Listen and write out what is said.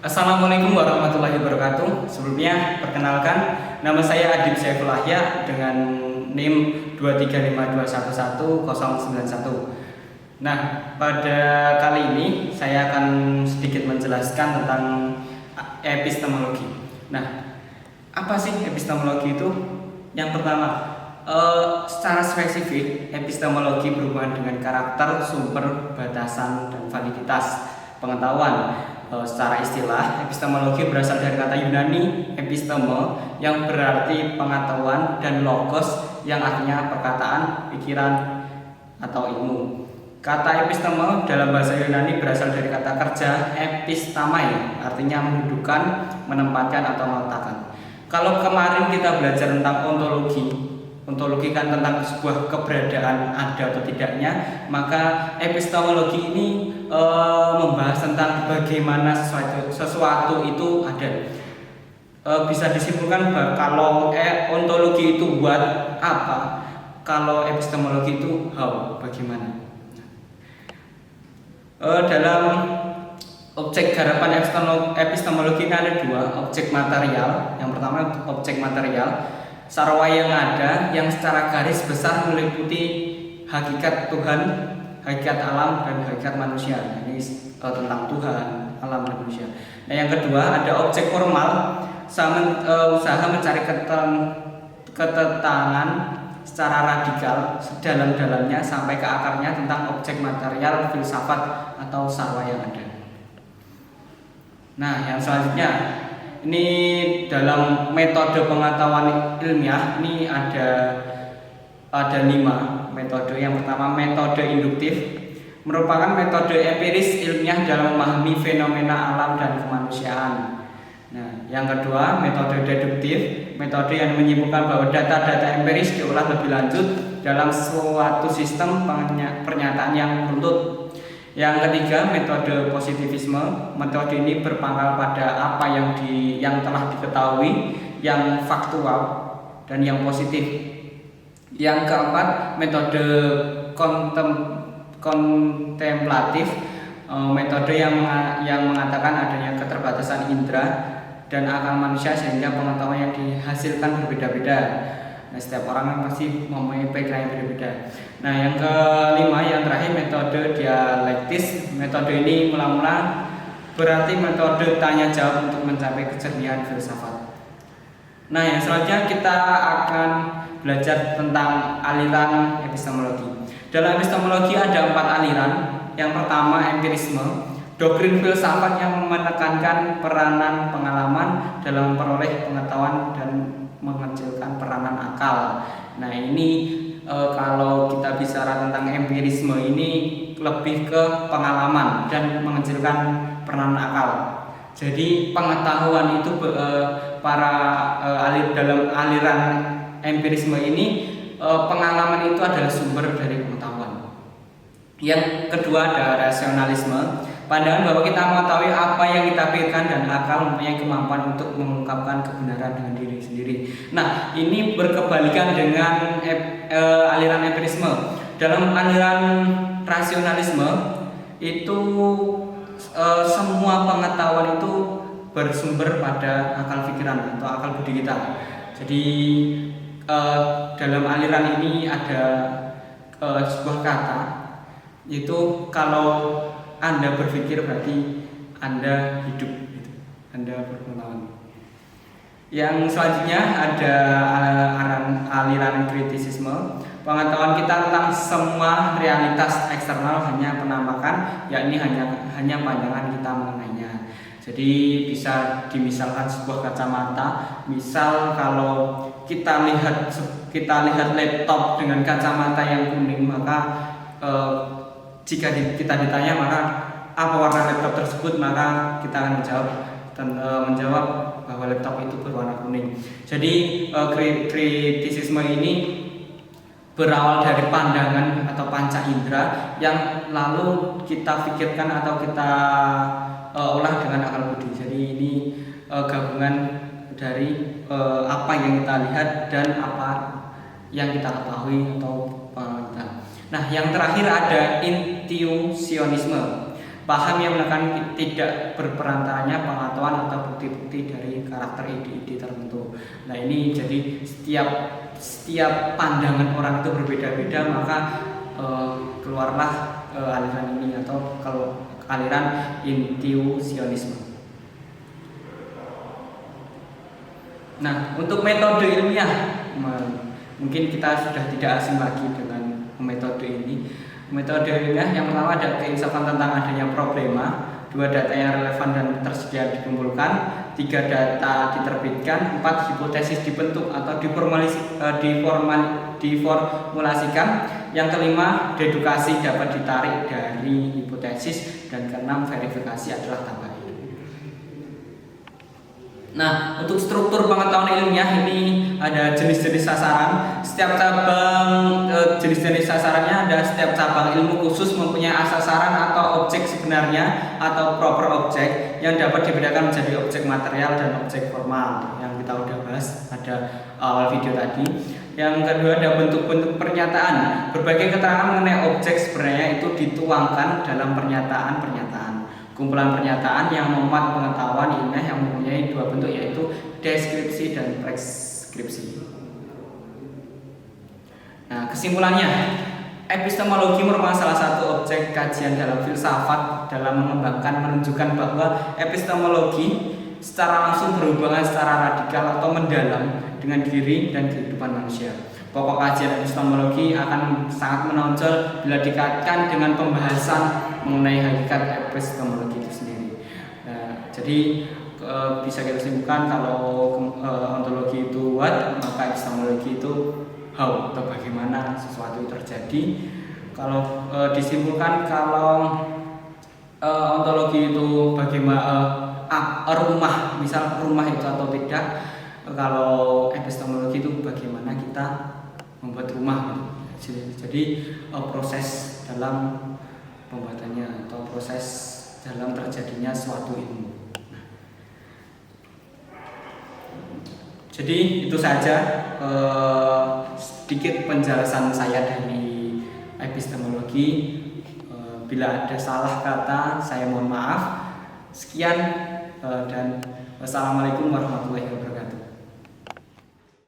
Assalamualaikum warahmatullahi wabarakatuh. Sebelumnya perkenalkan, nama saya Adib Syaiful Ahya dengan NIM 235211091. Nah, pada kali ini saya akan sedikit menjelaskan tentang epistemologi. Nah, apa sih epistemologi itu? Yang pertama, secara spesifik epistemologi berhubungan dengan karakter, sumber, batasan, dan validitas pengetahuan. Secara istilah, epistemologi berasal dari kata Yunani episteme yang berarti pengetahuan dan logos yang artinya perkataan, pikiran, atau ilmu. Kata episteme dalam bahasa Yunani berasal dari kata kerja epistamai, artinya mendudukan, menempatkan, atau meletakkan. Kalau kemarin kita belajar tentang ontologi kan tentang sebuah keberadaan ada atau tidaknya, maka epistemologi ini membahas tentang bagaimana sesuatu itu ada. Bisa disimpulkan bahwa kalau ontologi itu buat apa, kalau epistemologi itu how, bagaimana. Dalam objek garapan epistemologi ini ada dua, objek material. Yang pertama objek material, sarwa yang ada, yang secara garis besar meliputi hakikat Tuhan, hakikat alam, dan hakikat manusia. Ini tentang Tuhan, alam, dan manusia. Nah, yang kedua ada objek formal, usaha mencari ketentangan secara radikal sedalam-dalamnya sampai ke akarnya tentang objek material, filsafat, atau sarwa yang ada. Nah, yang selanjutnya ini dalam metode pengetahuan ilmiah ini ada 5 metode. Yang pertama metode induktif, merupakan metode empiris ilmiah dalam memahami fenomena alam dan kemanusiaan. Nah, yang kedua metode deduktif, metode yang menyimpulkan bahwa data-data empiris diolah lebih lanjut dalam suatu sistem pernyataan yang runtut. Yang ketiga metode positivisme, metode ini berpangkal pada apa yang telah diketahui, yang faktual dan yang positif. Yang keempat metode kontemplatif, metode yang mengatakan adanya keterbatasan indera dan akal manusia sehingga pengetahuan yang dihasilkan berbeda-beda. Nah, setiap orang pasti mempunyai pikiran yang berbeda. Nah, yang kelima, yang terakhir metode dialektis. Metode ini mula-mula berarti metode tanya jawab untuk mencapai kejernihan filsafat. Nah, yang selanjutnya kita akan belajar tentang aliran epistemologi. Dalam epistemologi ada 4 aliran. Yang pertama empirisme, doktrin filsafat yang menekankan peranan pengalaman dalam memperoleh pengetahuan dan mengecilkan peranan akal. Nah, ini kalau kita bicara tentang empirisme ini lebih ke pengalaman dan mengecilkan peranan akal. Jadi pengetahuan itu dalam aliran empirisme ini pengalaman itu adalah sumber dari pengetahuan. Yang kedua ada rasionalisme, pandangan bahwa kita mengetahui apa yang kita pikirkan dan akal mempunyai kemampuan untuk mengungkapkan kebenaran dengan diri sendiri. Nah, ini berkebalikan dengan aliran empirisme. Dalam aliran rasionalisme itu semua pengetahuan itu bersumber pada akal pikiran atau akal budi kita. Jadi dalam aliran ini ada sebuah kata, itu kalau Anda berpikir berarti Anda hidup, Anda berpengetahuan. Yang selanjutnya ada aliran kritisisme, pengetahuan kita tentang semua realitas eksternal hanya penampakan, yakni hanya pandangan kita mengenainya. Jadi bisa dimisalkan sebuah kacamata. Misal kalau kita lihat laptop dengan kacamata yang kuning, maka jika kita ditanya maka apa warna laptop tersebut, maka kita akan menjawab bahwa laptop itu berwarna kuning. Jadi kritisisme ini berawal dari pandangan atau panca indera yang lalu kita pikirkan atau kita olah dengan akal budi. Jadi ini gabungan dari apa yang kita lihat dan apa yang kita ketahui atau pengalaman kita. Nah, yang terakhir ada intuisionisme. Paham yang menekan tidak berperantaranya pengetahuan atau bukti-bukti dari karakter ide-ide tertentu. Nah ini jadi setiap pandangan orang itu berbeda-beda, maka keluarlah aliran ini atau kalau aliran intuisionisme. Nah, untuk metode ilmiah, mungkin kita sudah tidak asing lagi dengan metode ini. Metode ilmiah yang pertama ada keinsafan tentang adanya problema, 2 data yang relevan dan tersedia dikumpulkan, 3 data diterbitkan, 4 hipotesis dibentuk atau diformulasikan, yang kelima dedukasi dapat ditarik dari hipotesis, dan keenam verifikasi adalah tambahan. Nah, untuk struktur pengetahuan ilmiah ini ada jenis-jenis sasaran. Setiap cabang jenis-jenis sasarannya ada. Setiap cabang ilmu khusus mempunyai sasaran atau objek sebenarnya atau proper object yang dapat dibedakan menjadi objek material dan objek formal yang kita udah bahas pada awal video tadi. Yang kedua ada bentuk-bentuk pernyataan. Berbagai keterangan mengenai objek sebenarnya itu dituangkan dalam pernyataan-pernyataan. Kumpulan pernyataan yang memuat pengetahuan ilmiah yang mempunyai 2 bentuk, yaitu deskripsi dan preskripsi. Nah, kesimpulannya, epistemologi merupakan salah satu objek kajian dalam filsafat dalam mengembangkan menunjukkan bahwa epistemologi secara langsung berhubungan secara radikal atau mendalam dengan diri dan kehidupan manusia. Pokok kajian epistemologi akan sangat menonjol bila dikaitkan dengan pembahasan mengenai hakikat epistemologi itu sendiri. Nah, jadi bisa kita simpulkan kalau ontologi itu what, maka epistemologi itu how atau bagaimana sesuatu itu terjadi. Kalau disimpulkan kalau ontologi itu bagaimana rumah, misal rumah itu atau tidak. Kalau epistemologi itu bagaimana kita membuat rumah. Jadi proses dalam pembuatannya atau proses dalam terjadinya suatu ilmu. Jadi itu saja sedikit penjelasan saya dari epistemologi. Bila ada salah kata saya mohon maaf. Sekian dan wassalamualaikum warahmatullahi wabarakatuh.